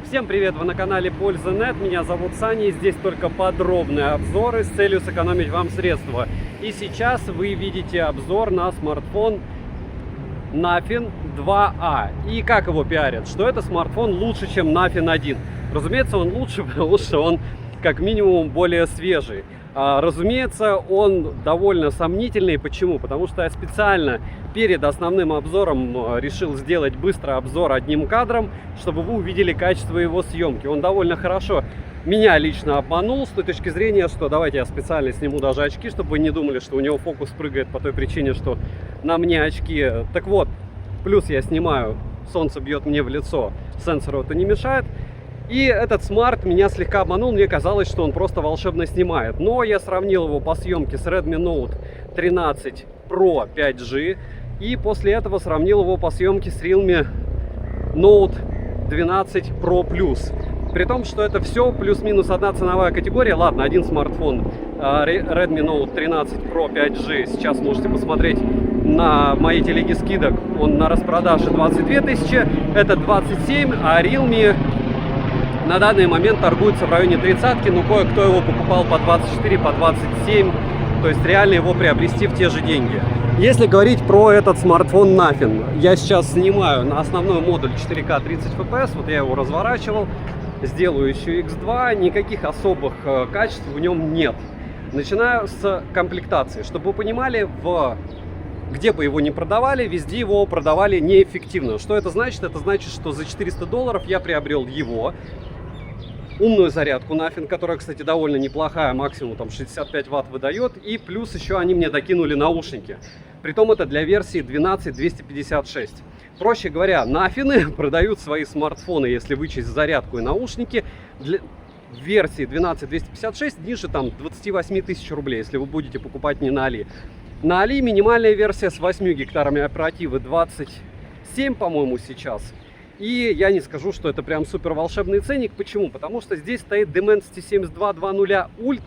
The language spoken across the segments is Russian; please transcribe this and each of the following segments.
Всем привет! Вы на канале Польза.нет. Меня зовут Саня, и здесь только подробные обзоры с целью сэкономить вам средства. И сейчас вы видите обзор на смартфон Nothing 2A. И как его пиарят? Что это смартфон лучше, чем Nothing 1. Разумеется, он лучше, потому что он как минимум более свежий. Разумеется, он довольно сомнительный. Почему? Потому что я специально перед основным обзором решил сделать быстрый обзор одним кадром, чтобы вы увидели качество его съемки. Он довольно хорошо меня лично обманул с той точки зрения, что давайте я специально сниму даже очки, чтобы вы не думали, что у него фокус прыгает по той причине, что на мне очки. Так вот, плюс я снимаю, солнце бьет мне в лицо, сенсору это не мешает. И этот смарт меня слегка обманул, мне казалось, что он просто волшебно снимает. Но я сравнил его по съемке с Redmi Note 13 Pro 5G. И после этого сравнил его по съемке с Realme Note 12 Pro Plus. При том, что это все плюс-минус одна ценовая категория. Ладно, один смартфон Redmi Note 13 Pro 5G. Сейчас можете посмотреть на моей телеге скидок. Он на распродаже 22 тысячи, это 27, а Realme на данный момент торгуется в районе 30-ки, но кое-кто его покупал по 24, по 27, то есть реально его приобрести в те же деньги. Если говорить про этот смартфон Nothing, я сейчас снимаю на основной модуль 4К 30 FPS, вот я его разворачивал, сделаю еще X2, никаких особых качеств в нем нет. Начинаю с комплектации, чтобы вы понимали, где бы его ни продавали, везде его продавали неэффективно. Что это значит? Это значит, что за $400 я приобрел его, умную зарядку Nothing, которая, кстати, довольно неплохая, максимум там 65 Вт выдает, и плюс еще они мне докинули наушники. Притом это для версии 12256. Проще говоря, Nothing продают свои смартфоны, если вычесть зарядку и наушники, для версии 12256 ниже там 28 тысяч рублей, если вы будете покупать не на Али. На Али минимальная версия с 8 гектарами оперативы 27, по-моему, сейчас. И я не скажу, что это прям супер волшебный ценник. Почему? Потому что здесь стоит Dimensity 7220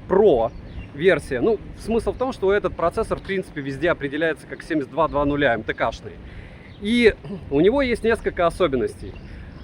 Pro версия. Ну, смысл в том, что этот процессор, в принципе, везде определяется как 7220 МТК-шный. И у него есть несколько особенностей.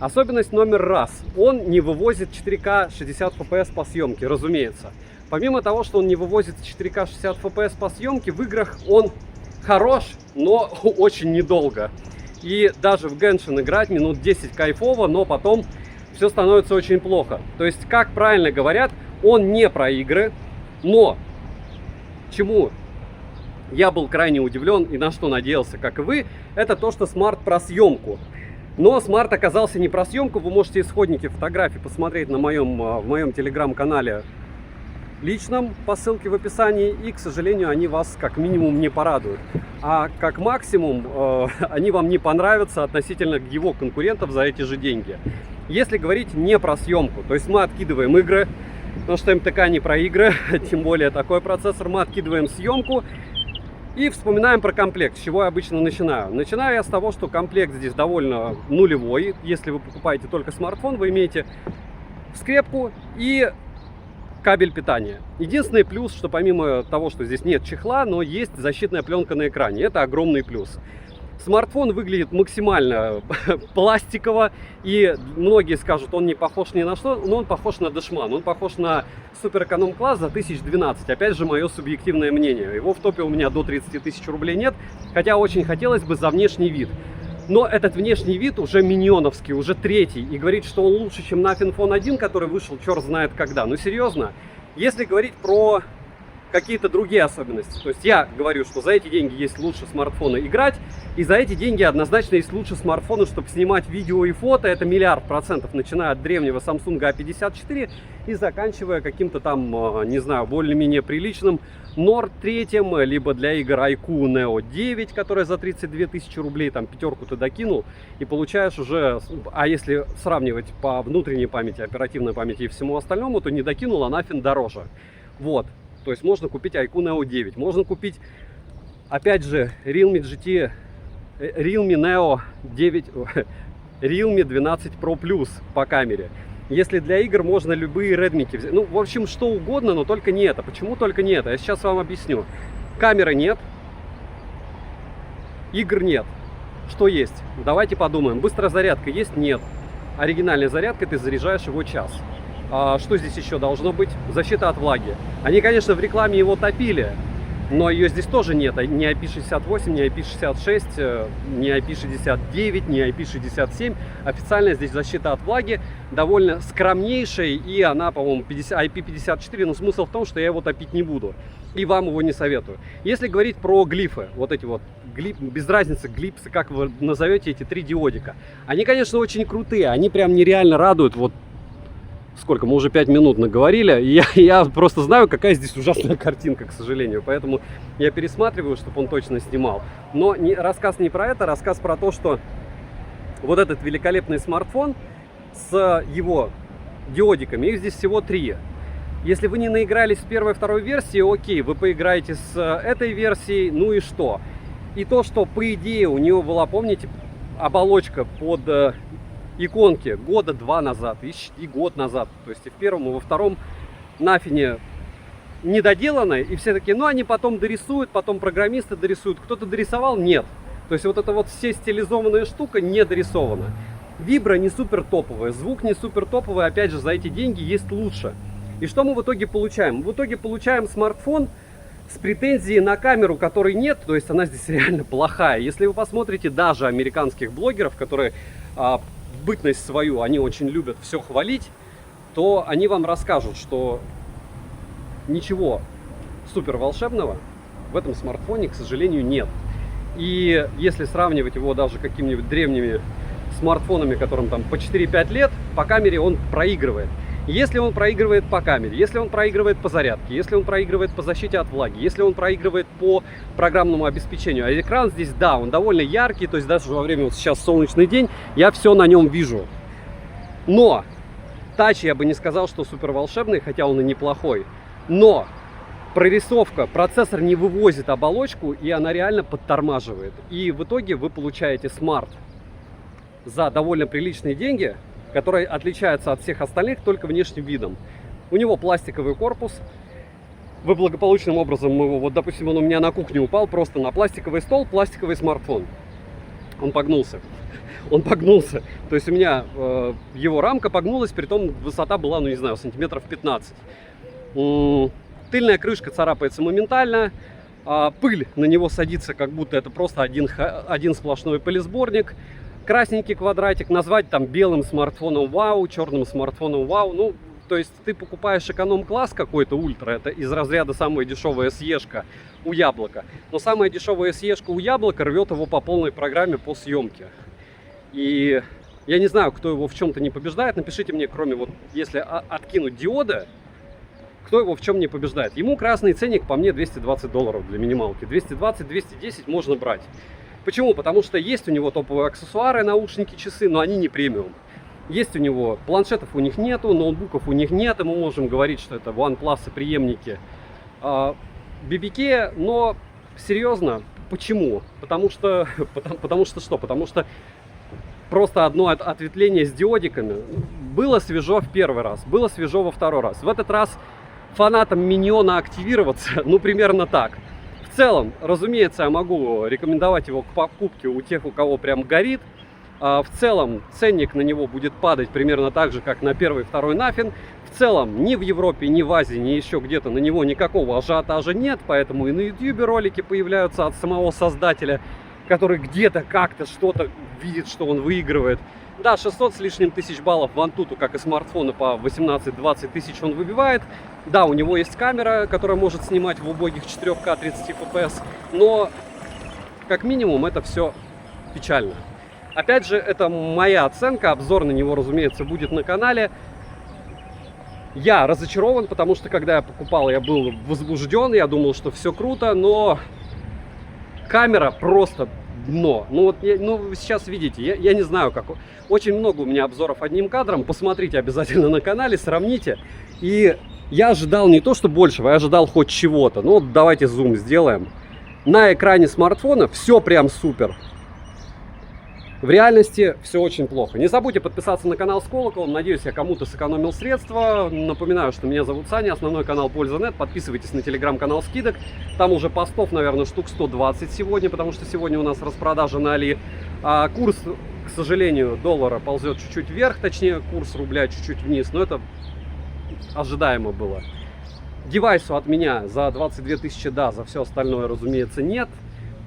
Особенность номер раз. Он не вывозит 4К 60 FPS по съемке, разумеется. Помимо того, что он не вывозит 4К 60 FPS по съемке, в играх он хорош, но очень недолго. И даже в Genshin играть минут 10 кайфово, но потом все становится очень плохо. То есть, как правильно говорят, он не про игры, но чему я был крайне удивлен и на что надеялся, как и вы, это то, что смарт про съемку. Но смарт оказался не про съемку. Вы можете исходники фотографий посмотреть в моем телеграм-канале личном по ссылке в описании, и, к сожалению, они вас как минимум не порадуют, а как максимум они вам не понравятся относительно его конкурентов за эти же деньги. Если говорить не про съемку, то есть мы откидываем игры, потому что МТК не про игры, тем более такой процессор, мы откидываем съемку и вспоминаем про комплект, с чего я обычно начинаю. Начинаю я с того, что комплект здесь довольно нулевой. Если вы покупаете только смартфон, вы имеете скрепку и кабель питания. Единственный плюс, что помимо того, что здесь нет чехла, но есть защитная пленка на экране. Это огромный плюс. Смартфон выглядит максимально пластиково, и многие скажут, он не похож ни на что, но он похож на Дэшман, он похож на супер эконом-класс за 1012. Опять же, мое субъективное мнение. Его в топе у меня до 30 тысяч рублей нет, хотя очень хотелось бы за внешний вид. Но этот внешний вид уже миньоновский, уже третий. И говорить, что он лучше, чем Nothing Phone 1, который вышел черт знает когда. Ну серьезно, если говорить про какие-то другие особенности. То есть я говорю, что за эти деньги есть лучше смартфоны играть. И за эти деньги однозначно есть лучше смартфоны, чтобы снимать видео и фото. Это миллиард процентов, начиная от древнего Samsung A54 и заканчивая каким-то там, не знаю, более-менее приличным Nord 3, либо для игр iQOO Neo 9, которая за 32 тысячи рублей, там пятерку ты докинул, и получаешь уже, а если сравнивать по внутренней памяти, оперативной памяти и всему остальному, то не докинул, а Nothing дороже. Вот, то есть можно купить iQOO Neo 9, можно купить, опять же, Realme Neo 9, Realme 12 Pro Plus по камере. Если для игр, можно любые редмики взять. Ну, в общем, что угодно, но только не это. Почему только не это? Я сейчас вам объясню. Камеры нет. Игр нет. Что есть? Давайте подумаем. Быстрая зарядка есть? Нет. оригинальной зарядкой ты заряжаешь его час. Что здесь еще должно быть? Защита от влаги. Они, конечно, в рекламе его топили, но ее здесь тоже нет. Ни IP68, ни IP66, ни IP69, ни IP67. Официальная здесь защита от влаги довольно скромнейшая, и она, по-моему, IP54, но смысл в том, что я его топить не буду. И вам его не советую. Если говорить про глифы, вот эти вот, без разницы, глипсы, как вы назовете эти 3 диодика. Они, конечно, очень крутые, они прям нереально радуют. Вот сколько, мы уже 5 минут наговорили, и я просто знаю, какая здесь ужасная картинка, к сожалению. Поэтому я пересматриваю, чтобы он точно снимал. Но рассказ не про это, рассказ про то, что вот этот великолепный смартфон с его диодиками, их здесь всего 3. Если вы не наигрались с первой и второй версии, окей, вы поиграете с этой версией, ну и что? И то, что по идее у него была, помните, оболочка под иконки года 2 назад и год назад. То есть и в первом, и во втором нафине недоделанная, и все такие, ну они потом дорисуют, потом программисты дорисуют. Кто-то дорисовал? Нет. То есть вот эта вот все стилизованная штука не дорисована. Вибра не супер топовая, звук не супер топовый, опять же, за эти деньги есть лучше. И что мы в итоге получаем? В итоге получаем смартфон с претензией на камеру, которой нет, то есть она здесь реально плохая. Если вы посмотрите даже американских блогеров, которые бытность свою, они очень любят все хвалить, то они вам расскажут, что ничего супер волшебного в этом смартфоне, к сожалению, нет. И если сравнивать его даже какими-нибудь древними смартфонами, которым там по 4-5 лет, по камере он проигрывает. Если он проигрывает по камере, если он проигрывает по зарядке, если он проигрывает по защите от влаги, если он проигрывает по программному обеспечению. А экран здесь, да, он довольно яркий, то есть даже во время, вот сейчас солнечный день, я все на нем вижу. Но тач я бы не сказал, что супер волшебный, хотя он и неплохой. Но прорисовка, процессор не вывозит оболочку, и она реально подтормаживает. И в итоге вы получаете смарт за довольно приличные деньги, который отличается от всех остальных только внешним видом. У него пластиковый корпус. Вы благополучным образом его, вот допустим, он у меня на кухне упал просто на пластиковый стол, пластиковый смартфон. Он погнулся. Он погнулся. То есть у меня его рамка погнулась, при том высота была, ну не знаю, сантиметров 15. Тыльная крышка царапается моментально. Пыль на него садится, как будто это просто один сплошной пылесборник. Красненький квадратик, назвать там белым смартфоном вау, черным смартфоном вау. Ну, то есть ты покупаешь эконом-класс какой-то ультра, это из разряда самая дешевая SE-шка у Яблока. Но самая дешевая SE-шка у Яблока рвет его по полной программе по съемке. И я не знаю, кто его в чем-то не побеждает. Напишите мне, кроме вот, если откинуть диоды, кто его в чем не побеждает. Ему красный ценник по мне $220 для минималки. 220-210 можно брать. Почему? Потому что есть у него топовые аксессуары, наушники, часы, но они не премиум. Есть у него, планшетов у них нету, ноутбуков у них нет, и мы можем говорить, что это OnePlus и преемники BBK, но серьезно, почему? Потому что что? Потому что просто одно ответвление с диодиками было свежо в первый раз, было свежо во второй раз. В этот раз фанатам Миньона активироваться, ну примерно так. В целом, разумеется, я могу рекомендовать его к покупке у тех, у кого прям горит. В целом, ценник на него будет падать примерно так же, как на первый и второй нафин. В целом, ни в Европе, ни в Азии, ни еще где-то на него никакого ажиотажа нет. Поэтому и на YouTube ролики появляются от самого создателя, который где-то как-то что-то видит, что он выигрывает. Да, 600 с лишним тысяч баллов в Antutu, как и смартфоны, по 18-20 тысяч он выбивает. Да, у него есть камера, которая может снимать в убогих 4К 30 FPS, но как минимум это все печально. Опять же, это моя оценка, обзор на него, разумеется, будет на канале. Я разочарован, потому что когда я покупал, я был возбужден, я думал, что все круто, но камера просто дно. Ну вот, вы сейчас видите, я не знаю как. Очень много у меня обзоров одним кадром, посмотрите обязательно на канале, сравните. И я ожидал не то, что большего, я ожидал хоть чего-то. Ну вот давайте зум сделаем. На экране смартфона все прям супер. В реальности все очень плохо. Не забудьте подписаться на канал с колоколом. Надеюсь, я кому-то сэкономил средства. Напоминаю, что меня зовут Саня, основной канал Польза.нет. Подписывайтесь на телеграм-канал скидок. Там уже постов, наверное, штук 120 сегодня, потому что сегодня у нас распродажа на Али. Курс, к сожалению, доллара ползет чуть-чуть вверх, точнее курс рубля чуть-чуть вниз, но это ожидаемо было. Девайсу от меня за 22 тысячи да, за все остальное, разумеется, нет.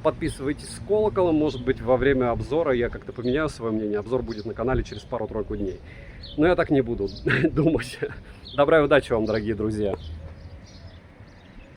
Подписывайтесь с колоколом, может быть, во время обзора я как-то поменяю свое мнение. Обзор будет на канале через пару-тройку дней. Но я так не буду думать. Добра и удачи вам, дорогие друзья.